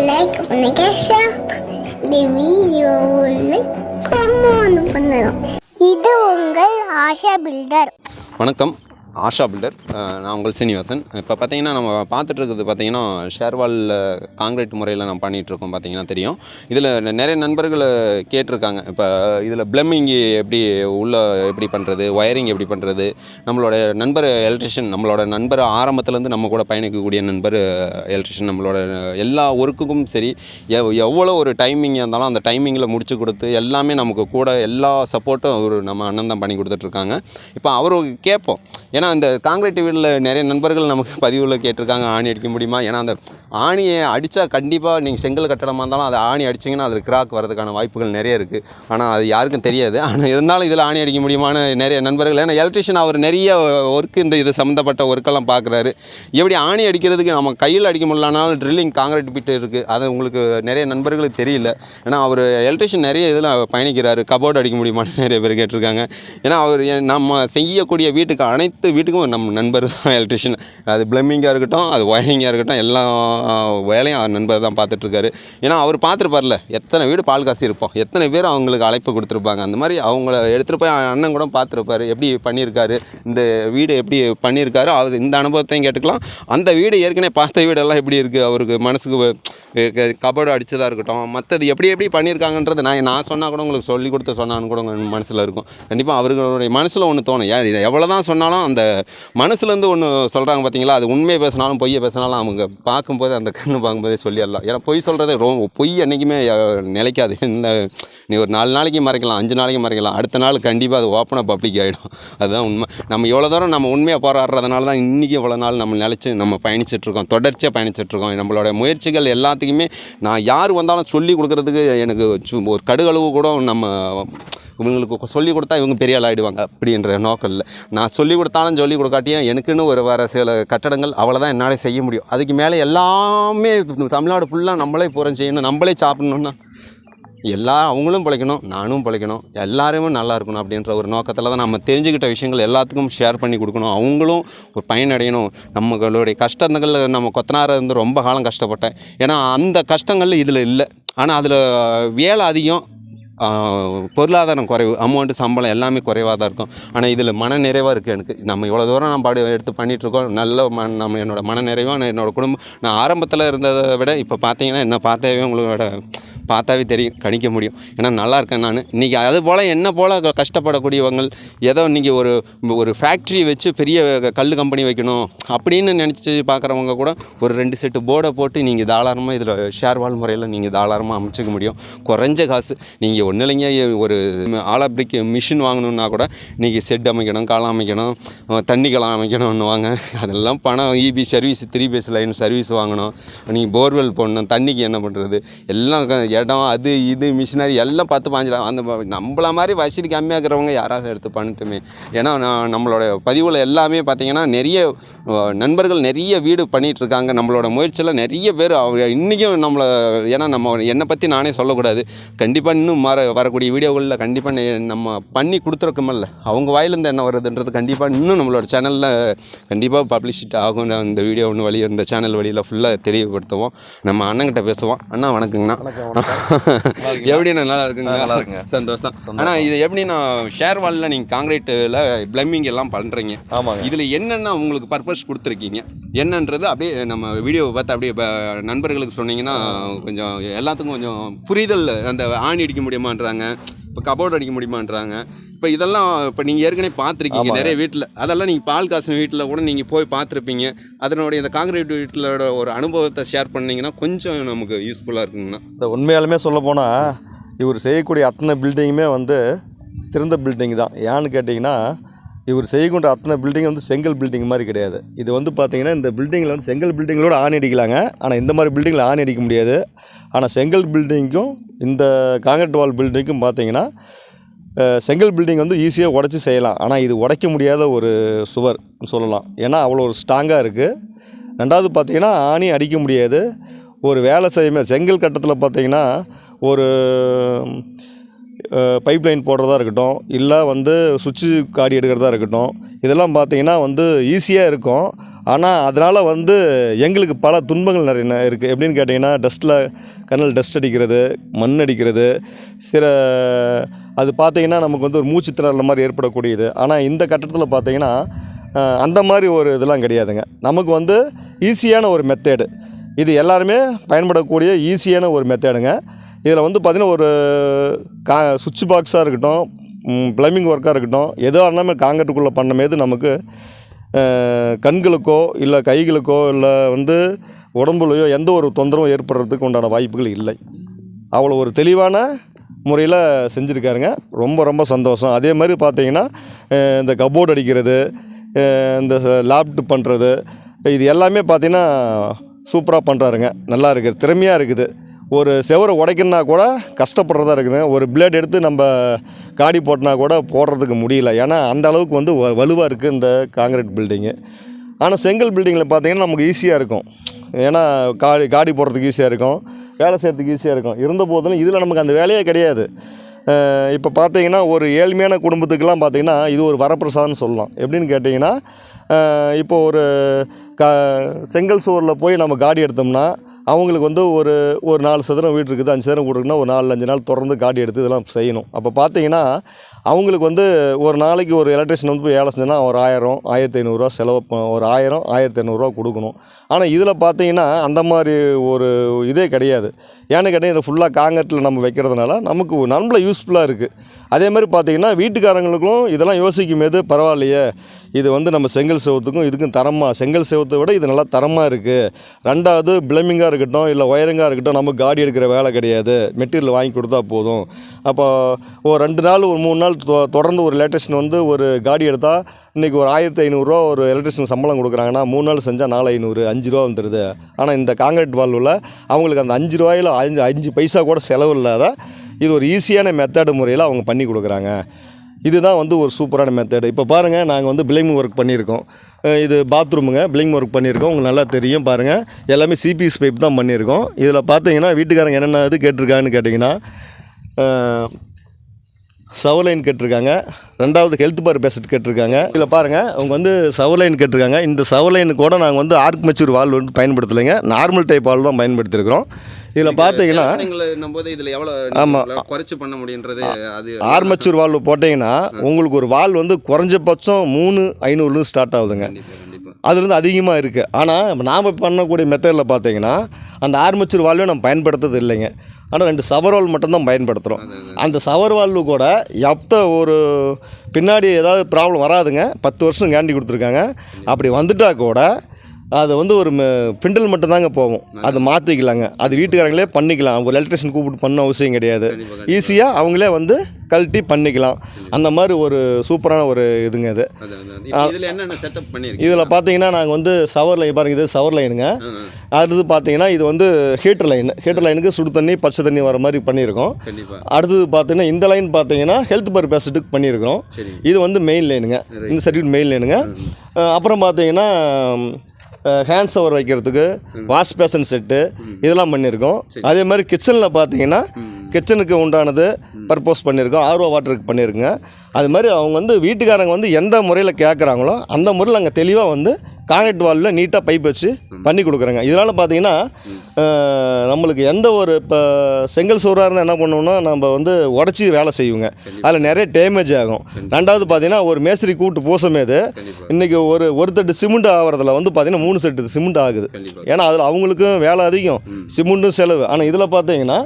Like பண்ணுங்க, share பண்ணுங்க. இந்த வீடியோவை லைக் பண்ணணும். இது உங்கள் ஆஷா பில்டர். வணக்கம், ஆஷா பில்டர். நான் உங்கள் சீனிவாசன். இப்போ பார்த்தீங்கன்னா நம்ம பார்த்துட்டு இருக்கிறது பார்த்தீங்கன்னா ஷேர்வாலில் காங்கிரீட் முறையில் நம்ம பண்ணிகிட்ருக்கோம். பார்த்தீங்கன்னா தெரியும். இதில் நிறைய நண்பர்கள் கேட்டிருக்காங்க, இப்போ இதில் ப்ளம்பிங் எப்படி எப்படி பண்ணுறது, ஒயரிங் எப்படி பண்ணுறது. நம்மளோட நண்பர் எலக்ட்ரிஷியன், நம்மளோட நண்பர் ஆரம்பத்துலேருந்து நம்ம கூட பயணிக்கக்கூடிய நண்பர் எலக்ட்ரிஷியன். நம்மளோட எல்லா ஒர்க்குக்கும் சரி, எவ்வளோ ஒரு டைமிங்காக இருந்தாலும் அந்த டைமிங்கில் முடிச்சு கொடுத்து எல்லாமே நமக்கு கூட எல்லா சப்போர்ட்டும் நம்ம அண்ணன் தான் பண்ணி கொடுத்துட்ருக்காங்க. இப்போ அவருக்கு கேட்போம், ஏன்னா இந்த காங்கிரீட் வீட்டில் நிறைய நண்பர்கள் நமக்கு பதிவில் கேட்டிருக்காங்க, ஆணி அடிக்க முடியுமா. ஏன்னா அந்த ஆணியை அடித்தா கண்டிப்பாக நீங்கள் செங்கல் கட்டடமாக இருந்தாலும் அதை ஆணி அடிச்சிங்கன்னா அதில் கிராக் வரதுக்கான வாய்ப்புகள் நிறைய இருக்குது. ஆனால் அது யாருக்கும் தெரியாது. ஆனால் இருந்தாலும் இதில் ஆணி அடிக்க முடியுமான்னு நிறைய நண்பர்கள், ஏன்னா எலக்ட்ரிஷியன் அவர் நிறைய ஒர்க்கு இது சம்மந்தப்பட்ட ஒர்க்கெல்லாம் பார்க்குறாரு. எப்படி ஆணி அடிக்கிறதுக்கு நம்ம கையில் அடிக்க முடியலனாலும் ட்ரில்லிங் காங்கிரீட் பிட்டு இருக்குது. அது உங்களுக்கு நிறைய நண்பர்களுக்கு தெரியல. ஏன்னா அவர் எலக்ட்ரிஷியன் நிறைய இதில் பயணிக்கிறாரு. கபோர்டு அடிக்க முடியுமான்னு நிறைய பேர் கேட்டிருக்காங்க. ஏன்னா அவர் நம்ம செய்யக்கூடிய வீட்டுக்கு அனைத்து வீட்டுக்கும் நம்ம நண்பர் தான் எலக்ட்ரிஷியன். அது ப்ளம்பிங்காக இருக்கட்டும், அது ஒயரிங்காக இருக்கட்டும், எல்லா வேலையும் அவர் நண்பர் தான் பார்த்துட்ருக்காரு. ஏன்னா அவர் பார்த்துருப்பார்ல, எத்தனை வீடு பால் காசி இருப்போம், எத்தனை பேர் அவங்களுக்கு அழைப்பு கொடுத்துருப்பாங்க. அந்த மாதிரி அவங்கள எடுத்துகிட்டு போய் அண்ணன் கூட பார்த்துருப்பாரு, எப்படி பண்ணியிருக்காரு, இந்த வீடு எப்படி பண்ணியிருக்காரு. அவர் இந்த அனுபவத்தையும் கேட்டுக்கலாம். அந்த வீடு ஏற்கனவே பார்த்த வீடெல்லாம் எப்படி இருக்குது, அவருக்கு மனசுக்கு கபோர்டு அடித்ததாக இருக்கட்டும், மற்றது எப்படி பண்ணியிருக்காங்கன்றது நான் சொன்னால் கூட உங்களுக்கு சொல்லி கொடுத்து சொன்னான்னு கூட உங்கள் மனசில் இருக்கும். கண்டிப்பாக அவர்களுடைய மனசில் ஒன்று தோணும். எவ்வளோ தான் சொன்னாலும் அந்த மனசுலேருந்து ஒன்று சொல்கிறாங்க பார்த்தீங்களா, அது உண்மையை பேசினாலும் பொய்யை பேசினாலும் அவங்க பார்க்கும்போது, அந்த கண்ணு பார்க்கும்போதே சொல்லிடலாம். ஏன்னா பொய் சொல்கிறது பொய் என்றைக்குமே நிலைக்காது. நீ ஒரு 4 நாளைக்கு மறைக்கலாம், 5 நாளைக்கு மறைக்கலாம், அடுத்த நாள் கண்டிப்பாக அது ஓப்பனாக பப்ளிக் ஆகிடும். அதுதான் உண்மை. நம்ம எவ்வளோ தூரம் நம்ம உண்மையாக போராடுறதுனால தான் இன்றைக்கி இவ்வளோ நாள் நம்ம நிலச்சி நம்ம பயணிச்சிட்ருக்கோம், தொடர்ச்சியாக பயணிச்சிட்ருக்கோம். நம்மளோட முயற்சிகள் எல்லாத்துக்குமே நான் யார் வந்தாலும் சொல்லி கொடுக்குறதுக்கு எனக்கு ஒரு கடுகளவு கூட நம்ம இவங்களுக்கு சொல்லிக் கொடுத்தா இவங்க பெரிய ஆள் ஆகிடுவாங்க அப்படின்ற நோக்கம் இல்லை. நான் சொல்லிக் கொடுத்தாலும் சொல்லிக் கொடுக்காட்டியும் எனக்குன்னு வர சில கட்டடங்கள் அவ்வளோதான் என்னால் செய்ய முடியும். அதுக்கு மேலே எல்லாமே தமிழ்நாடு ஃபுல்லாக நம்மளே பூரம் செய்யணும், நம்மளே சாப்பிட்ணுன்னா அவங்களும் பிழைக்கணும், நானும் பிழைக்கணும், எல்லாருமே நல்லா இருக்கணும் அப்படின்ற ஒரு நோக்கத்தில் தான் நம்ம தெரிஞ்சுக்கிட்ட விஷயங்கள் எல்லாத்துக்கும் ஷேர் பண்ணி கொடுக்கணும். அவங்களும் ஒரு பயனடையணும். நம்மளுடைய கஷ்டங்கள், நம்ம கொத்தனாராக இருந்து ரொம்ப காலம் கஷ்டப்பட்டேன். ஏன்னா அந்த கஷ்டங்கள் இதில் இல்லை. ஆனால் அதில் வேலை அதிகம், பொருளாதாரம் குறைவு, அமௌண்ட்டு சம்பளம் எல்லாமே குறைவாக தான் இருக்கும். ஆனால் இதில் மன நிறைவாக இருக்குது எனக்கு. நம்ம இவ்வளோ தூரம் நம்ம எடுத்து பண்ணிகிட்ருக்கோம். நல்ல நம்ம என்னோடய மன நிறைவாக என்னோடய குடும்பம், நான் ஆரம்பத்தில் இருந்ததை விட இப்போ பார்த்தீங்கன்னா என்ன பார்த்தாவே உங்களோட பார்த்தாவே தெரியும், கணிக்க முடியும். ஏன்னா நல்லா இருக்கேன் நான் இன்றைக்கி. அது போல் என்ன போல் கஷ்டப்படக்கூடியவங்க ஏதோ இன்றைக்கி ஒரு ஃபேக்ட்ரி வச்சு பெரிய கல் கம்பெனி வைக்கணும் அப்படின்னு நினச்சி பார்க்குறவங்க கூட ஒரு 2 செட்டு போர்டை போட்டு நீங்கள் தாராளமாக இதில் ஷேர்வால் முறையில் நீங்கள் தாராளமாக அமைச்சிக்க முடியும். குறைஞ்ச காசு. நீங்கள் ஒன்றும் இல்லைங்க, ஒரு ஆலப்பிரிக்கு மிஷின் வாங்கணுன்னா கூட நீங்கள் செட் அமைக்கணும், காலம் அமைக்கணும், தண்ணி கலம் அமைக்கணும்னு வாங்க. அதெல்லாம் பணம். EB service, 3 phase line service வாங்கணும், நீங்கள் போர்வெல் போடணும், தண்ணிக்கு என்ன பண்ணுறது, எல்லாம் இடம், அது இது மிஷினரி எல்லாம் 10-15 அந்த நம்மள மாதிரி வசதி கம்மியாக இருக்கிறவங்க யாராவது எடுத்து பண்ணிட்டுமே. ஏன்னா நம்மளோட பதிவில் எல்லாமே பார்த்திங்கன்னா நிறைய நண்பர்கள் நிறைய வீடு பண்ணிகிட்ருக்காங்க. நம்மளோட முயற்சியில் நிறைய பேர் இன்றைக்கும் நம்மளை, ஏன்னா நம்ம என்னை பற்றி நானே சொல்லக்கூடாது, கண்டிப்பாக இன்னும் வரக்கூடிய வீடியோகளில் கண்டிப்பாக நம்ம பண்ணி கொடுத்துருக்கோமில்ல, அவங்க வாயிலேருந்து என்ன வருதுன்றது கண்டிப்பாக இன்னும் நம்மளோட சேனலில் கண்டிப்பாக பப்ளிசிட்டி ஆகும். இந்த வீடியோ ஒன்று வழி, இந்த சேனல் வழியில் ஃபுல்லாக தெளிவுபடுத்துவோம். நம்ம அண்ணங்கிட்ட பேசுவோம். அண்ணா வணக்கங்கண்ணா. எப்படின்னா நல்லா இருக்குங்க? நல்லா இருக்குங்க, சந்தோஷம். ஆனால் இது எப்படின்னா ஷேர்வாலில் நீங்கள் காங்கிரீட்டில் ப்ளம்பிங் எல்லாம் பண்ணுறீங்க. ஆமாங்க. இதில் என்னென்ன உங்களுக்கு பர்பஸ் கொடுத்துருக்கீங்க என்னன்றது அப்படியே நம்ம வீடியோவை பார்த்து அப்படியே நண்பர்களுக்கு சொன்னீங்கன்னா கொஞ்சம் எல்லாத்துக்கும் கொஞ்சம் புரிதல். அந்த ஆணி அடிக்க முடியுமான்றாங்க, இப்போ கபோர்டு அடிக்க முடியுமான்றாங்க. இப்போ இதெல்லாம் இப்போ நீங்கள் ஏற்கனவே பார்த்துருக்கீங்க நிறைய வீட்டில். அதெல்லாம் நீங்கள் பால் காசு வீட்டில் கூட நீங்கள் போய் பார்த்துருப்பீங்க. அதனுடைய இந்த காங்கிரீட் வீட்டிலோட ஒரு அனுபவத்தை ஷேர் பண்ணிங்கன்னா கொஞ்சம் நமக்கு யூஸ்ஃபுல்லாக இருக்குங்கண்ணா. இந்த உண்மையாலுமே சொல்ல போனால் இவர் செய்யக்கூடிய அத்தனை பில்டிங்குமே சிறந்த பில்டிங் தான். ஏன்னு கேட்டிங்கன்னா, இவர் செய்யக்கூடிய அத்தனை பில்டிங் செங்கல் பில்டிங் மாதிரி கிடையாது. இது பார்த்திங்கன்னா இந்த பில்டிங்கில் செங்கல் பில்டிங்களோட ஆணி அடிக்கலாங்க. ஆனால் இந்த மாதிரி பில்டிங்கில் ஆணி அடிக்க முடியாது. ஆனால் செங்கல் பில்டிங்க்கும் இந்த காங்கிரீட் வால் பில்டிங்க்கும் பார்த்திங்கன்னா செங்கல் பில்டிங் ஈஸியாக உடச்சி செய்யலாம். ஆனால் இது உடைக்க முடியாத ஒரு சுவர் சொல்லலாம். ஏன்னா அவ்வளோ ஒரு ஸ்ட்ராங்காக இருக்குது. ரெண்டாவது பார்த்திங்கன்னா ஆணி அடிக்க முடியாது. ஒரு வேலை செய்ய செங்கல் கட்டத்தில் பார்த்திங்கன்னா ஒரு பைப் லைன் போடுறதா இருக்கட்டும், இல்லை சுவிட்சு காடி எடுக்கிறதா இருக்கட்டும், இதெல்லாம் பார்த்திங்கன்னா ஈஸியாக இருக்கும். ஆனால் அதனால் வந்து எங்களுக்கு பல துன்பங்கள் நிறைய இருக்குது. எப்படின்னு கேட்டிங்கன்னா டஸ்ட்டில் கண்ணில் டஸ்ட் அடிக்கிறது, மண் அடிக்கிறது, சில அது பார்த்திங்கன்னா நமக்கு வந்து ஒரு மூச்சு திணறல் மாதிரி ஏற்படக்கூடியது. ஆனால் இந்த கட்டத்தில் பார்த்திங்கன்னா அந்த மாதிரி ஒரு இதெல்லாம் கிடையாதுங்க. நமக்கு வந்து ஈஸியான ஒரு மெத்தேடு, இது எல்லாருமே பயன்படக்கூடிய ஈஸியான ஒரு மெத்தேடுங்க. இதில் வந்து பார்த்திங்கன்னா ஒரு சுவிட்ச் பாக்ஸாக இருக்கட்டும், ப்ளம்பிங் ஒர்க்காக இருக்கட்டும், எதுவாக இருந்தாலும் காங்கிரீட்டுக்குள்ளே பண்ணும்போது நமக்கு கண்களுக்கோ இல்லை கைகளுக்கோ இல்லை வந்து உடம்புலையோ எந்த ஒரு தொந்தரவும் ஏற்படுறதுக்கு உண்டான வாய்ப்புகள் இல்லை. அவ்வளோ ஒரு தெளிவான முறையில் செஞ்சுருக்காருங்க. ரொம்ப ரொம்ப சந்தோஷம். அதே மாதிரி பார்த்திங்கன்னா இந்த கபோர்டு அடிக்கிறது, இந்த லேப்டு பண்ணுறது, இது எல்லாமே பார்த்திங்கன்னா சூப்பராக பண்ணுறாருங்க. நல்லா இருக்குது, திறமையாக இருக்குது. ஒரு செவரை உடைக்கணுன்னா கூட கஷ்டப்படுறதா இருக்குதுங்க. ஒரு பிளேட் எடுத்து நம்ம காடி போட்டினா கூட போடுறதுக்கு முடியல. ஏன்னா அந்த அளவுக்கு வந்து வலுவாக இருக்குது இந்த காங்கிரீட் பில்டிங்கு. ஆனால் செங்கல் பில்டிங்கில் பார்த்திங்கன்னா நமக்கு ஈஸியாக இருக்கும். ஏன்னா காடி போடுறதுக்கு ஈஸியாக இருக்கும், வேலை செய்கிறதுக்கு ஈஸியாக இருக்கும். இருந்த போதிலும் இதில் நமக்கு அந்த வேலையே கிடையாது. இப்போ பார்த்திங்கன்னா ஒரு ஏழ்மையான குடும்பத்துக்கெல்லாம் பார்த்திங்கன்னா இது ஒரு வரப்பிரசாதம்னு சொல்லலாம். எப்படின்னு கேட்டிங்கன்னா இப்போ ஒரு செங்கல் சோறில் போய் நம்ம காடி எடுத்தோம்னா அவங்களுக்கு வந்து ஒரு 4 சதுரம் வீடு இருக்குது, 5 சதுரம் வீடு இருக்குன்னா ஒரு 4-5 நாள் தொடர்ந்து காடி எடுத்து இதெல்லாம் செய்யணும். அப்போ பார்த்திங்கன்னா அவங்களுக்கு வந்து ஒரு நாளைக்கு ஒரு எலக்ட்ரிஷியன் வந்து போய் வேலை செஞ்சோன்னா ஒரு 1000-1500 செலவு, ஒரு 1000-1500 கொடுக்கணும். ஆனால் இதில் பார்த்திங்கன்னா அந்த மாதிரி ஒரு இதே கிடையாது. ஏன்னு கேட்டால் இதை ஃபுல்லாக காங்கிரீட்டில் நம்ம வைக்கிறதுனால நமக்கு நல்ல யூஸ்ஃபுல்லாக இருக்குது. அதே மாதிரி பார்த்திங்கன்னா வீட்டுக்காரங்களுக்கும் இதெல்லாம் யோசிக்கும் போது பரவாயில்லையே, இது வந்து நம்ம செங்கல் செவத்துக்கும் இதுக்கும் தரமாக, செங்கல் செவத்தை விட இது நல்லா தரமாக இருக்குது. ரெண்டாவது பிளம்பிங்காக இருக்கட்டும் இல்லை ஒயரிங்காக இருக்கட்டும், நமக்கு காடி எடுக்கிற வேலை கிடையாது, மெட்டீரியல் வாங்கி கொடுத்தா போதும். அப்போ ஒரு 2 நாள் ஒரு 3 நாள் தொடர்ந்து ஒரு எலக்ட்ரிஷியன் வந்து ஒரு காடி எடுத்தால் இன்றைக்கி ஒரு 1500 ஒரு எலக்ட்ரிஷியன் சம்பளம் கொடுக்குறாங்கன்னா 3 நாள் செஞ்சால் 4500 5 வந்துடுது. ஆனால் இந்த காங்கிரீட் வால்வில் அவங்களுக்கு அந்த 5 ரூபாயில் 5 பைசா கூட செலவு இல்லாத இது ஒரு ஈஸியான மெத்தேடு முறையில் அவங்க பண்ணி கொடுக்குறாங்க. இதுதான் வந்து ஒரு சூப்பரான மெத்தேடு. இப்போ பாருங்கள், நாங்கள் வந்து பிளம்பிங் ஒர்க் பண்ணியிருக்கோம். இது பாத்ரூமுங்க, பிளம்பிங் ஒர்க் பண்ணியிருக்கோம். உங்களுக்கு நல்லா தெரியும் பாருங்கள், எல்லாமே சிபிஎஸ் பைப் தான் பண்ணியிருக்கோம். இதில் பார்த்தீங்கன்னா வீட்டுக்காரங்க என்னென்ன இது கேட்டிருக்காங்கன்னு கேட்டிங்கன்னா சவர் லைன் கேட்டிருக்காங்க, ரெண்டாவது ஹெல்த் பார் பேசட் கேட்டிருக்காங்க. இதில் பாருங்கள், அவங்க வந்து சவர் லைன் கேட்டிருக்காங்க. இந்த சவர் லைனு கூட நாங்கள் வந்து ஆர்க்மெச்சூர் வால்வ் வந்து பயன்படுத்தலைங்க, நார்மல் டைப் வால்வ் தான் பயன்படுத்தியிருக்கிறோம். இதில் பார்த்தீங்கன்னா இதில் எவ்வளோ ஆமாம் குறைச்சி பண்ண முடியுன்றது, அது ஆர்மெச்சூர் வால்வ் போட்டிங்கன்னா உங்களுக்கு ஒரு வால்வ் வந்து குறைஞ்சபட்சம் 3500 ஸ்டார்ட் ஆகுதுங்க. அதுலேருந்து அதிகமாக இருக்குது. ஆனால் நாம் பண்ணக்கூடிய மெத்தடில் பார்த்தீங்கன்னா அந்த ஆர்மெச்சூர் வால்வே நம்ம பயன்படுத்துறது இல்லைங்க. ஆனால் 2 சவர் வால்வ் மட்டும்தான் பயன்படுத்துகிறோம். அந்த சவர் வால்வு கூட ஒரு பின்னாடி ஏதாவது ப்ராப்ளம் வராதுங்க. 10 வருஷம் கேரண்டி கொடுத்துருக்காங்க. அப்படி வந்துட்டால் கூட அது வந்து ஒரு பிண்டல் மட்டும்தாங்க போகும், அது மாற்றிக்கலாங்க. அது வீட்டுக்காரங்களே பண்ணிக்கலாம், ஒரு எலக்ட்ரிஷியன் கூப்பிட்டு பண்ண அவசியம் கிடையாது. ஈஸியாக அவங்களே வந்து கழட்டி பண்ணிக்கலாம். அந்த மாதிரி ஒரு சூப்பரான ஒரு இதுங்க இது. இதில் பார்த்தீங்கன்னா நாங்கள் வந்து சவர் லைன் பாருங்கள், இது சவர் லைனுங்க. அடுத்தது பார்த்தீங்கன்னா இது வந்து ஹீட்டர் லைனுக்கு சுடு தண்ணி பச்சை தண்ணி வர மாதிரி பண்ணியிருக்கோம். அடுத்தது பார்த்தீங்கன்னா இந்த லைன் பார்த்தீங்கன்னா ஹெல்த் பார் பேசட்டுக்கு பண்ணியிருக்கிறோம். இது வந்து மெயின் லைனுங்க, இந்த சர்க்யூட் மெயின் லைனுங்க. அப்புறம் பார்த்தீங்கன்னா ஹேண்ட் ஷவர் வைக்கிறதுக்கு வாஷ் பேசன் செட்டு இதெல்லாம் பண்ணியிருக்கோம். அதே மாதிரி கிச்சனில் பார்த்தீங்கன்னா கிச்சனுக்கு உண்டானது பர்போஸ் பண்ணியிருக்கோம், ஆர்ஓ வாட்டருக்கு பண்ணியிருக்குங்க. அது மாதிரி அவங்க வந்து வீட்டுக்காரங்க வந்து எந்த முறையில் கேட்குறாங்களோ அந்த முறையில் அங்கே தெளிவாக வந்து காங்கிரீட் வாலில் நீட்டாக பைப் வச்சு பண்ணி கொடுக்குறாங்க. இதனால் பார்த்தீங்கன்னா நம்மளுக்கு எந்த ஒரு இப்போ செங்கல் சோறாக இருந்தால் என்ன பண்ணுவோம்னா நம்ம வந்து உடச்சி வேலை செய்வோங்க, அதில் நிறைய டேமேஜ் ஆகும். ரெண்டாவது பார்த்தீங்கன்னா ஒரு மேஸ்திரி கூப்பிட்டு பூசமேது இன்றைக்கி ஒரு தட்டு சிமெண்ட் ஆகிறதுல வந்து பார்த்தீங்கன்னா 3 செட்டு சிமெண்ட் ஆகுது. ஏன்னா அதில் அவங்களுக்கும் வேலை அதிகம், சிமெண்ட்டும் செலவு. ஆனால் இதில் பார்த்தீங்கன்னா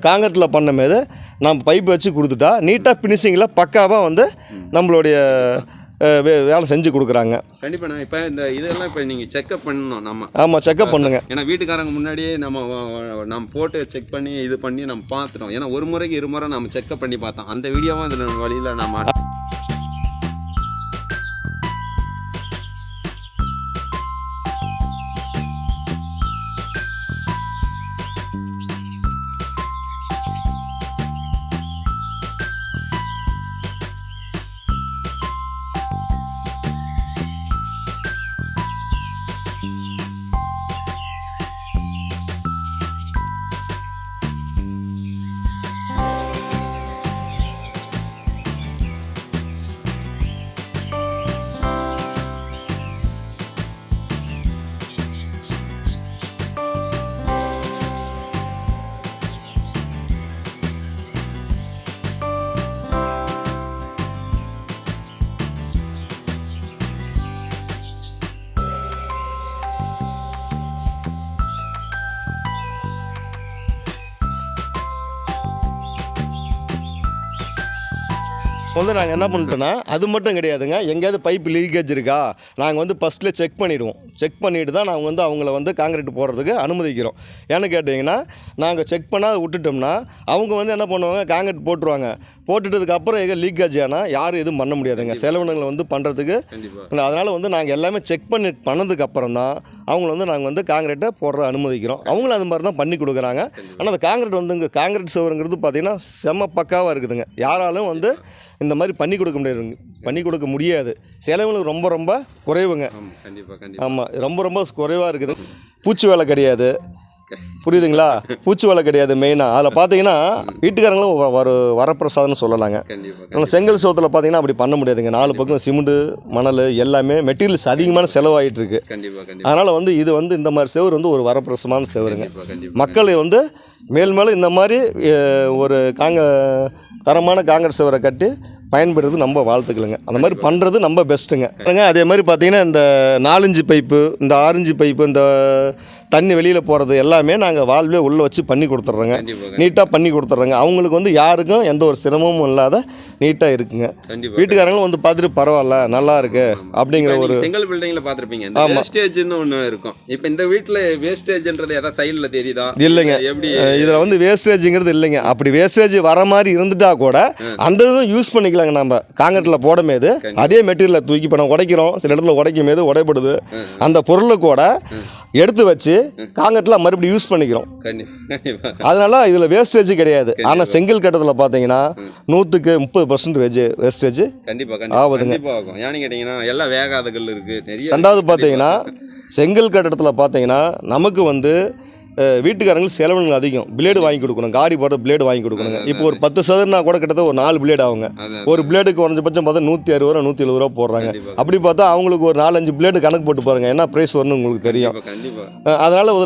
காங்கிரீட்டில் பண்ணமேது நம்ம பைப் வச்சு கொடுத்துட்டா நீட்டாக ஃபினிஷிங்கில் பக்காவாக வந்து நம்மளுடைய வேலை செஞ்சு கொடுக்குறாங்க. கண்டிப்பாண்ணா. இப்போ இந்த இதெல்லாம் இப்போ நீங்கள் செக்அப் பண்ணணும் நம்ம. ஆமாம், செக்அப் பண்ணுங்க. ஏன்னா வீட்டுக்காரங்க முன்னாடியே நம்ம போட்டு செக் பண்ணி இது பண்ணி நம்ம பார்த்துட்டோம். ஏன்னா ஒரு முறைக்கு 2 முறை நம்ம செக்அப் பண்ணி பார்த்தோம். அந்த வீடியோவும் இதில் வழியில் நம்ம வந்து நாங்கள் என்ன பண்ணிட்டோன்னா அது மட்டும் கிடையாதுங்க, எங்கேயாவது பைப் லீக்கேஜ் இருக்கா நாங்கள் வந்து ஃபஸ்ட்டில் செக் பண்ணிவிடுவோம். செக் பண்ணிவிட்டு தான் நாங்கள் வந்து அவங்கள வந்து காங்கிரீட் போடுறதுக்கு அனுமதிக்கிறோம். ஏன்னு கேட்டிங்கன்னா நாங்கள் செக் பண்ணால் விட்டுட்டோம்னா அவங்க வந்து என்ன பண்ணுவாங்க, காங்கிரீட் போட்டுருவாங்க. போட்டுட்டதுக்கப்புறம் எங்கே லீக்கேஜ் ஆனால் யாரும் எதுவும் பண்ண முடியாதுங்க, செலவினங்களை வந்து பண்ணுறதுக்கு. அதனால் வந்து நாங்கள் எல்லாமே செக் பண்ணதுக்கப்புறம் தான் அவங்கள வந்து நாங்கள் வந்து காங்கிரீட்டை போடுற அனுமதிக்கிறோம். அவங்களும் அது மாதிரி தான் பண்ணி கொடுக்குறாங்க. ஆனால் அந்த காங்கிரீட் வந்து இங்கே காங்கிரீட் சுவருங்கிறது பார்த்திங்கன்னா செம்ம பக்காவாக இருக்குதுங்க. யாராலும் வந்து இந்த மாதிரி பண்ணி கொடுக்க முடியாது. செலவுகளுக்கு ரொம்ப ரொம்ப குறைவுங்க. ஆமாம், ரொம்ப குறைவாக இருக்குது. பூச்சி வேலை கிடையாது, புரியுதுங்களா? பூச்சி வேலை கிடையாது மெயினாக. அதில் பார்த்தீங்கன்னா வீட்டுக்காரங்களும் ஒரு வரப்பிரசாதம்னு சொல்லலாங்க. ஆனால் செங்கல் சோத்தில் பார்த்தீங்கன்னா அப்படி பண்ண முடியாதுங்க. 4 பக்கம் சிமெண்ட்டு மணல் எல்லாமே மெட்டீரியல்ஸ் அதிகமான செலவாகிட்டு இருக்கு. அதனால் வந்து இது வந்து இந்த மாதிரி செவர் வந்து ஒரு வரப்பிரசமான செவருங்க. மக்கள் வந்து மேலும் இந்த மாதிரி ஒரு தரமான காங்கிரஸ் செவரை கட்டி பயன்படுறது நம்ம வாழ்த்துக்கலுங்க. அந்த மாதிரி பண்ணுறது நம்ம பெஸ்ட்டுங்க. அதே மாதிரி பார்த்தீங்கன்னா இந்த 4 பைப்பு, இந்த 6 பைப்பு, இந்த தண்ணி வெளியில் போகிறது எல்லாமே நாங்கள் வால்வே உள்ளே வச்சு பண்ணி கொடுத்துட்றோங்க. நீட்டாக பண்ணி கொடுத்துட்றோங்க. அவங்களுக்கு வந்து யாருக்கும் எந்த ஒரு சிரமமும் இல்லாத நீட்டாக இருக்குங்க. வீட்டுக்காரங்களும் வந்து பார்த்துட்டு பரவாயில்ல நல்லா இருக்கு அப்படிங்கிற ஒரு செங்கல் பில்டிங்கில் பார்த்துருப்பீங்க. வேஸ்டேஜ்னு ஒன்று இருக்கும். இப்போ இந்த வீட்டில் வேஸ்டேஜ்ன்றது எதாவது சைடில் தெரியுதா? இல்லைங்க, எப்படி இதில் வந்து வேஸ்டேஜுங்கிறது இல்லைங்க. அப்படி வேஸ்டேஜ் வர மாதிரி இருந்துட்டா கூட அந்த இதுவும் யூஸ் பண்ணிக்கலாங்க. நம்ம காங்கிரீட்டில் போடும்போது அதே மெட்டீரியலை தூக்கி இப்போ நம்ம உடைக்கிறோம், சில இடத்துல உடைக்கும் போது உடைப்படுது. அந்த பொருளை கூட எடுத்து வச்சு காங்கிரீட்ல மறுபடியும் யூஸ் பண்ணிக்கிறோம். அதனால இதில் வேஸ்டேஜ் கிடையாது. ஆனால் செங்கல் கட்டத்தில் பார்த்தீங்கன்னா 100க்கு 30% வேஸ்டேஜ் ஆகுதுங்க. ஏன்னு கேட்டிங்கன்னா எல்லாம் வேகாத கல் இருக்குது. ரெண்டாவது பார்த்தீங்கன்னா செங்கல் கட்டத்தில் பார்த்தீங்கன்னா நமக்கு வந்து வீட்டுக்காரங்களுக்கு செலவுகள் அதிகம். பிளேடு வாங்கி கொடுக்கணும், காடி போடுற பிளேடு வாங்கி கொடுக்கணுங்க. இப்போ ஒரு 10 சதுரம்னா கூட கிட்டத்தட்ட ஒரு 4 பிளேடு ஆகுங்க. ஒரு பிளேடுக்கு குறைஞ்சபட்சம் பார்த்தா 160 ரூபா 170 ரூபா போடுறாங்க. அப்படி பார்த்தா அவங்களுக்கு ஒரு 4-5 பிளேடு கணக்கு போட்டு பாருங்க என்ன ப்ரைஸ் வரும்னு உங்களுக்கு தெரியும். அதனால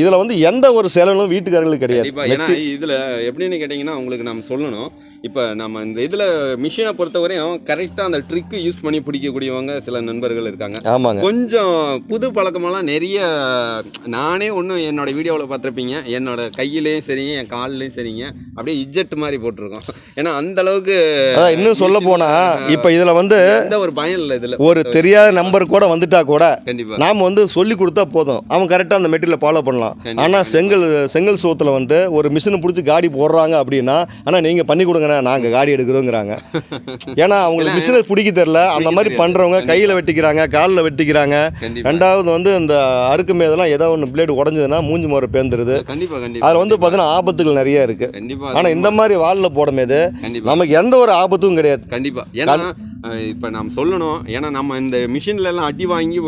இதில் வந்து எந்த ஒரு செலவும் வீட்டுக்காரங்களுக்கு கிடையாது. ஏன்னா இதில் எப்படின்னு கேட்டிங்கன்னா உங்களுக்கு நம்ம சொல்லணும், இப்போ நம்ம இந்த இதில் மிஷினை பொறுத்தவரையும் கரெக்டாக அந்த ட்ரிக்கு யூஸ் பண்ணி பிடிக்கக்கூடியவங்க சில நண்பர்கள் இருக்காங்க. ஆமாங்க, கொஞ்சம் புது பழக்கமெல்லாம் நிறைய நானே ஒன்றும் என்னோட வீடியோவில் பார்த்துருப்பீங்க. என்னோட கையிலையும் சரிங்க என் கால்லையும் சரிங்க அப்படியே இஜெட் மாதிரி போட்டிருக்கோம். ஏன்னா அந்த அளவுக்கு இன்னும் சொல்ல போனா இப்போ இதில் வந்து எந்த ஒரு பயம் இல்லை. இதில் ஒரு தெரியாத நம்பர் கூட வந்துட்டா கூட கண்டிப்பாக நாம் வந்து சொல்லி கொடுத்தா போதும், அவன் கரெக்டாக அந்த மெட்டீரியலை ஃபாலோ பண்ணலாம். ஆனால் செங்கல் சோத்தில் வந்து ஒரு மிஷினை பிடிச்சி காடி போடுறாங்க அப்படின்னா, ஆனால் நீங்கள் பண்ணி கொடுங்க நாங்கள் காடி எடுக்கிறோங்கிறாங்க. ஏன்னா அவங்களுக்கு மிஷினை பிடிக்க தெரியல. அந்த மாதிரி பண்ணுறவங்க கையில் வெட்டிக்கிறாங்க, காலில் வெட்டிக்கிறாங்க. ரெண்டாவது வந்து இந்த அறுக்கு மேதெல்லாம் ஏதோ ஒன்று பிளேடு உடஞ்சதுன்னா மூஞ்சி முறை பேந்துருது. அதில் வந்து பார்த்தீங்கன்னா ஆபத்துகள் நிறைய இருக்கு. ஆனால் இந்த மாதிரி வாலில் போடும்போது நமக்கு எந்த ஒரு ஆபத்தும் கிடையாது. கண்டிப்பாக. ஏன்னா இப்போ நாம் சொல்லணும், ஏன்னா நம்ம இந்த மிஷின்ல எல்லாம் அடி வாங்கி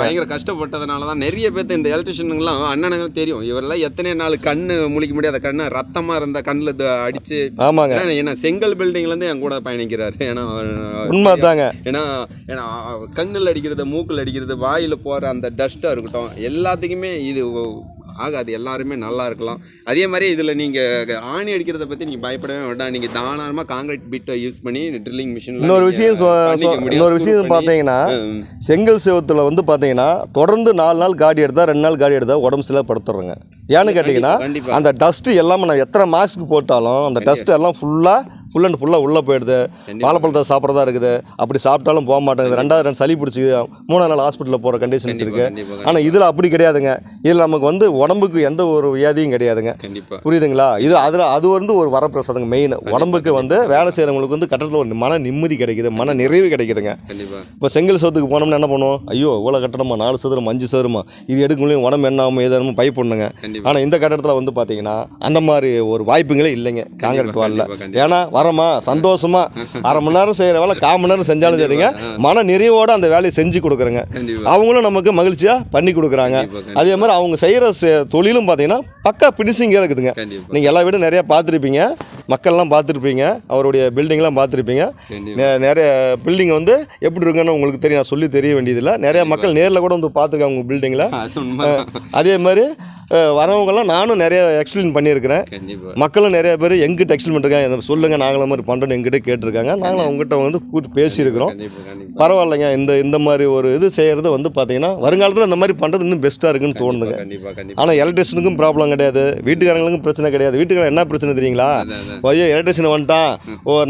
பயங்கர கஷ்டப்பட்டதுனால தான் நிறைய பேர்த்து இந்த எலக்ட்ரிஷியனுங்கெல்லாம் அண்ணனுங்க தெரியும். இவரெல்லாம் எத்தனை நாள் கண்ணு முழிக்க முடியாத கண்ணு ரத்தமாக இருந்த கண்ணில் அடிச்சு. ஆமாங்க, ஏன்னா செங்கல் பில்டிங்லேருந்து என் கூட பயணிக்கிறாரு. ஏன்னா உண்மைதாங்க. ஏன்னா கண்ணில் அடிக்கிறது, மூக்கில் அடிக்கிறது, வாயில் போகிற அந்த டஸ்ட்டாக இருக்கட்டும், எல்லாத்துக்குமே இது ஆகாது. எல்லாருமே நல்லா இருக்கலாம். அதே மாதிரி இதில் நீங்கள் ஆணி அடிக்கிறத பற்றி நீங்கள் பயப்படவே வேண்டாம். நீங்கள் தாராளமாக காங்கிரீட் பிட்டை யூஸ் பண்ணி ட்ரில்லிங் மிஷின். இன்னொரு விஷயம் பார்த்தீங்கன்னா செங்கல் செவத்தில் வந்து பார்த்தீங்கன்னா தொடர்ந்து 4 நாள் காடி எடுத்தால் 2 நாள் காடி எடுத்தால் உடம்பு சில படுத்துறோங்க. ஏன்னு கேட்டிங்கன்னா அந்த டஸ்ட்டு எல்லாமே நான் எத்தனை மாஸ்க்கு போட்டாலும் அந்த டஸ்ட்டு எல்லாம் ஃபுல் அண்ட் ஃபுல்லாக உள்ளே போயிடுது. வாழைப்பழத்தை சாப்பிட்றதா இருக்குது, அப்படி சாப்பிட்டாலும் போக மாட்டேங்குது. 2வது நாள் சளி பிடிச்சி 3ஆவது நாள் ஹாஸ்பிட்டலில் போகிற கண்டிஷன்ஸ் இருக்குது. ஆனால் இதில் அப்படி கிடையாதுங்க. இதில் நமக்கு வந்து உடம்புக்கு எந்த ஒரு வியாதியும் கிடையாதுங்க. புரியுதுங்களா? அது வந்து ஒரு வரப்பிரசாதங்க. மெயின் உடம்புக்கு வந்து வேலை செய்கிறவங்களுக்கு வந்து கட்டடத்தில் ஒரு மன நிம்மதி கிடைக்குது, மன நிறைவு கிடைக்குதுங்க. இப்போ செங்கல் சோத்துக்கு போனோம்னா என்ன பண்ணுவோம், ஐயோ இவ்வளோ கட்டடமா 4 சதுரம் 5 சதுரமா இது எடுக்கணும், உடம்பு என்ன ஆகும் ஏதானும் பைப் பண்ணுங்க. ஆனால் இந்த கட்டடத்தில் வந்து பார்த்தீங்கன்னா அந்த மாதிரி ஒரு வாய்ப்புங்களே இல்லைங்க காங்கிரீட் வாலில். ஏன்னா வரமா சந்தோஷமா 1/2 மணி நேரம் செய்கிற வேலை 1/4 மணி நேரம் செஞ்சாலும் சரிங்க, மன நிறைவோடு அந்த வேலையை செஞ்சு கொடுக்குறேங்க. அவங்களும் நமக்கு மகிழ்ச்சியாக பண்ணி கொடுக்குறாங்க. அதே மாதிரி அவங்க செய்கிற தொழிலும் பார்த்தீங்கன்னா பக்கா ஃபினிஷிங்காக இருக்குதுங்க. நீங்கள் எல்லா வீடும் நிறையா பார்த்துருப்பீங்க, மக்கள்லாம் பார்த்துருப்பீங்க, அவருடைய பில்டிங்லாம் பார்த்துருப்பீங்க. நிறைய பில்டிங் வந்து எப்படி இருக்குன்னு உங்களுக்கு தெரியும், நான் சொல்லி தெரிய வேண்டியதில்லை. நிறைய மக்கள் நேரில் கூட வந்து பார்த்துருக்காங்க உங்கள் பில்டிங்கில். அதே மாதிரி வரவங்கெல்லாம் நானும் நிறைய எக்ஸ்பிளைன் பண்ணியிருக்கிறேன். கண்டிப்பாக மக்களும் நிறைய பேர் எங்கிட்ட எக்ஸ்பிளைன் பண்ணிருக்காங்க, சொல்லுங்கள் நாங்களும் மாதிரி பண்ணுறோன்னு எங்கிட்ட கேட்டிருக்காங்க. நாங்களும் அவங்ககிட்ட வந்து கூப்பிட்டு பேசியிருக்கிறோம். பரவாயில்லைங்க, இந்த மாதிரி ஒரு இது செய்கிறது வந்து பார்த்தீங்கன்னா வருங்காலத்தில் இந்த மாதிரி பண்ணுறது இன்னும் பெஸ்ட்டாக இருக்குன்னு தோணுதுங்க. ஆனால் எலக்ட்ரிஷனுக்கும் ப்ராப்ளம் கிடையாது, வீட்டுக்காரங்களுக்கும் பிரச்சனை கிடையாது. வீட்டுக்காரங்க என்ன பிரச்சனை தெரியுங்களா, ஐயோ எலக்ட்ரிஷன் வந்துட்டான்,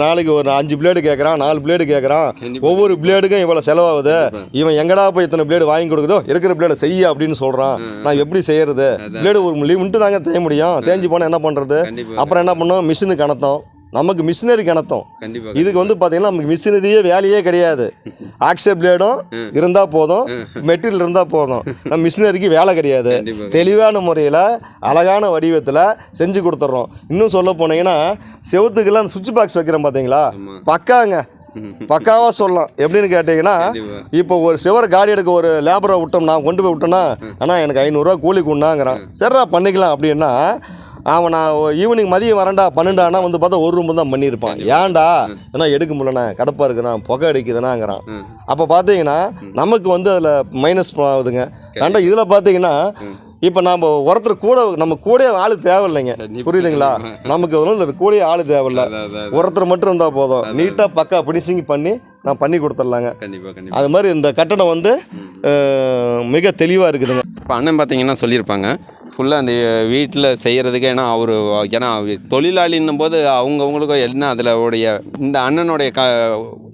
நாளைக்கு ஒரு 5 பிளேடு கேட்குறான், 4 பிளேடு கேட்குறான், ஒவ்வொரு பிளேடுக்கும் இவ்வளோ செலவாகுது, இவன் எங்கடா போய் இத்தனை பிளேடு வாங்கி கொடுக்குதோ இருக்கிற பிளேடை செய்ய அப்படின்னு சொல்கிறான். நான் எப்படி செய்யறது, பிளேடு ஒரு லிமிட்டு தாங்க தேய முடியும், தேஞ்சு போனால் என்ன பண்ணுறது, அப்புறம் என்ன பண்ணோம், மிஷினுக்கு அனத்தோம், நமக்கு மிஷினரி கணத்தோம். இதுக்கு வந்து பார்த்தீங்கன்னா நமக்கு மிஷினரியே வேலையே கிடையாது, ஆக்சே பிளேடும் இருந்தால் போதும், மெட்டீரியல் இருந்தால் போதும், நம்ம மிஷினரிக்கு வேலை கிடையாது. தெளிவான முறையில் அழகான வடிவத்தில் செஞ்சு கொடுத்துட்றோம். இன்னும் சொல்ல போனீங்கன்னா செவுத்துக்கெல்லாம் சுவிட்ச் பாக்ஸ் வைக்கிறோம் பார்த்தீங்களா, பக்காங்க, பக்காவாக சொல்லலாம். எப்படின்னு கேட்டிங்கன்னா இப்போ ஒரு சிவர் காடி எடுக்க ஒரு லேபரை விட்டோம், நான் கொண்டு போய் விட்டோன்னா ஆனால் எனக்கு 500 கூலி கொண்டாங்கிறான். சரிடா பண்ணிக்கலாம் அப்படின்னா அவன் நான் ஈவினிங் மதியம் வரேன்டா 12 வந்து பார்த்தா 1 ரூம் தான் பண்ணியிருப்பான். ஏன்டா ஏன்னா எடுக்க முடியலண்ணா, கடப்பாக இருக்குதுண்ணா, புகை அடிக்குதுண்ணாங்கிறான். அப்போ பார்த்தீங்கன்னா நமக்கு வந்து அதில் மைனஸ் ஆகுதுங்க. ஏன்டா இதில் பார்த்தீங்கன்னா இப்போ நம்ம ஒருத்தர் கூட நம்ம கூட ஆள் தேவையில்லைங்க, புரியுதுங்களா, நமக்கு வந்து கூட ஆள் தேவையில்லை, ஒருத்தர் மட்டும் இருந்தால் போதும், நீட்டாக பக்கா ஃபினிஷிங் பண்ணி நான் பண்ணி கொடுத்துட்லாங்க. அது மாதிரி இந்த கட்டடம் வந்து மிக தெளிவாக இருக்குதுங்க. இப்போ அண்ணன் பார்த்தீங்கன்னா சொல்லியிருப்பாங்க ஃபுல்லாக அந்த வீட்டில் செய்கிறதுக்கு, ஏன்னா தொழிலாளின்னும் போது அவங்கவுங்களுக்கும் என்ன அதில் உடைய இந்த அண்ணனுடைய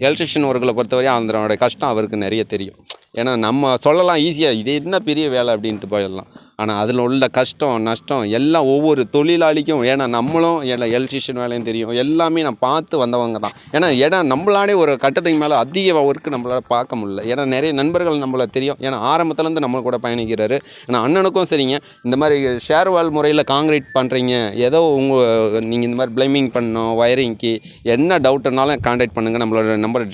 எலக்ட்ரிஷியன் ஒர்க்கில் பொறுத்தவரையும் அதனுடைய கஷ்டம் அவருக்கு நிறைய தெரியும். ஏன்னா நம்ம சொல்லலாம் ஈஸியாக இது என்ன பெரிய வேலை அப்படின்ட்டு போயிடலாம், ஆனால் அதில் உள்ள கஷ்டம் நஷ்டம் எல்லாம் ஒவ்வொரு தொழிலாளிக்கும், ஏன்னா நம்மளும் எலக்ட்ரிஷியன் வேலையும் தெரியும், எல்லாமே நான் பார்த்து வந்தவங்க தான். ஏன்னா நம்மளாலே ஒரு கட்டத்துக்கு மேலே அதிக ஒர்க்கு நம்மளால் பார்க்க முடியல. ஏன்னா நிறைய நண்பர்கள் நம்மளை தெரியும், ஏன்னா ஆரம்பத்துலேருந்து நம்ம கூட பயணிக்கிறாரு. ஏன்னா அண்ணனுக்கும் சரிங்க, இந்த மாதிரி ஷேர் வால் முறையில் காங்கிரீட் பண்ணுறீங்க, ஏதோ நீங்கள் இந்த மாதிரி பிளைமிங் பண்ணணும், வயரிங்க்கு என்ன டவுட்னாலும் கான்டாக்ட் பண்ணுங்கள், நம்மளோட நம்பர்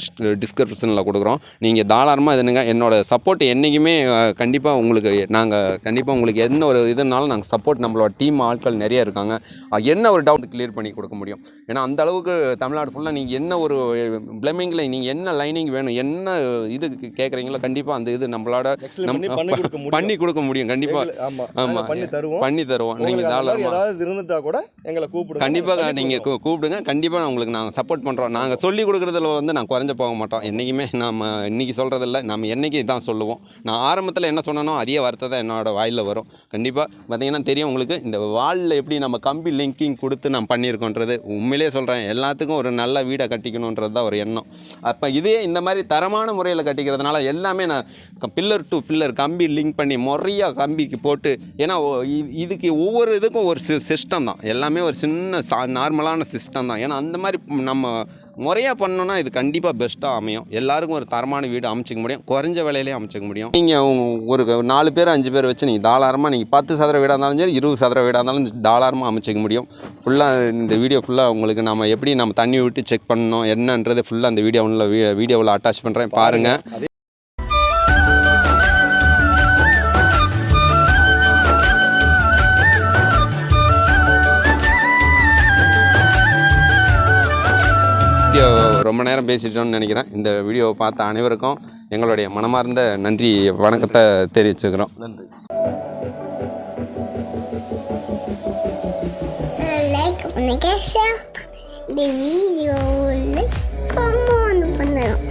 டிஸ்கிரிப்ஷனில் கொடுக்குறோம். நீங்கள் தாராளமாக இதுனுங்க, என்னோட சப்போர்ட் என்றைக்குமே கண்டிப்பாக உங்களுக்கு என்ன ஒரு இதுனாலும் நாங்கள் சப்போர்ட், நம்மளோட டீம் ஆட்கள் நிறைய இருக்காங்க, என்ன ஒரு டவுட் கிளியர் பண்ணி கொடுக்க முடியும். ஏன்னா அந்த அளவுக்கு தமிழ்நாடு ஃபுல்லாக நீங்கள் என்ன ஒரு பிளம்பிங்கில் நீங்கள் என்ன லைனிங் வேணும், என்ன இது கேட்குறீங்களோ கண்டிப்பாக அந்த இது நம்மளோட பண்ணி கொடுக்க முடியும். கண்டிப்பாக ஆமாம் பண்ணி தருவோம். நீங்கள் ஏதாவது இருந்துட்டா கூட எங்களை கூப்பிடுங்க, கண்டிப்பாக நீங்கள் கூப்பிடுங்க, கண்டிப்பாக உங்களுக்கு நாங்கள் சப்போர்ட் பண்ணுறோம். நாங்கள் சொல்லி கொடுக்குறதுல வந்து நான் குறைஞ்ச போக மாட்டோம், என்றைக்குமே நம்ம இன்றைக்கி சொல்கிறதில்ல, நம்ம என்றைக்கு இதான் சொல்லுவோம். நான் ஆரம்பத்தில் என்ன சொன்னனோ அதே வார்த்தை தான் என்னோட வாயில் வரும். கண்டிப்பாக பார்த்தீங்கன்னா தெரியும் உங்களுக்கு, இந்த வாலில் எப்படி நம்ம கம்பி லிங்கிங் கொடுத்து நம்ம பண்ணியிருக்கோன்றது. உண்மையிலே சொல்கிறேன், எல்லாத்துக்கும் ஒரு நல்ல வீடை கட்டிக்கணுன்றது தான் ஒரு எண்ணம். அப்போ இதே இந்த மாதிரி தரமான முறையில் கட்டிக்கிறதுனால எல்லாமே நான் பில்லர் டு பில்லர் கம்பி லிங்க் பண்ணி முறையாக கம்பிக்கு போட்டு, ஏன்னா இதுக்கு ஒவ்வொரு இதுக்கும் ஒரு சிஸ்டம் தான், எல்லாமே ஒரு சின்ன நார்மலான சிஸ்டம் தான். ஏன்னா அந்த மாதிரி நம்ம முறையாக பண்ணோன்னா இது கண்டிப்பாக பெஸ்ட்டாக அமையும், எல்லாருக்கும் ஒரு தரமான வீடு அமைச்சிக்க முடியும், குறைஞ்ச விலையிலே அமைச்சிக்க முடியும். நீங்கள் ஒரு 4 பேர் 5 பேர் வச்சு நீங்கள் தாராளமாக நீங்கள் 10 சதுர வீடாக இருந்தாலும் சரி, 20 சதுர வீடாக இருந்தாலும் தாராளமாக அமைச்சிக்க முடியும். ஃபுல்லாக இந்த வீடியோ ஃபுல்லாக உங்களுக்கு நம்ம எப்படி நம்ம தண்ணி விட்டு செக் பண்ணணும் என்னன்றது ஃபுல்லாக அந்த வீடியோவில் அட்டாச் பண்ணுறேன், பாருங்கள். ரொம்ப நேரம் பேசிட்டோம்னு நினைக்கிறேன். இந்த வீடியோவை பார்த்த அனைவருக்கும் எங்களுடைய மனமார்ந்த நன்றி வணக்கத்தை தெரிவிச்சுக்கிறோம். நன்றி. லைக் பண்ணுங்க, ஷேர் பண்ணுங்க, இந்த வீடியோவில் கமெண்ட் பண்ணுங்க.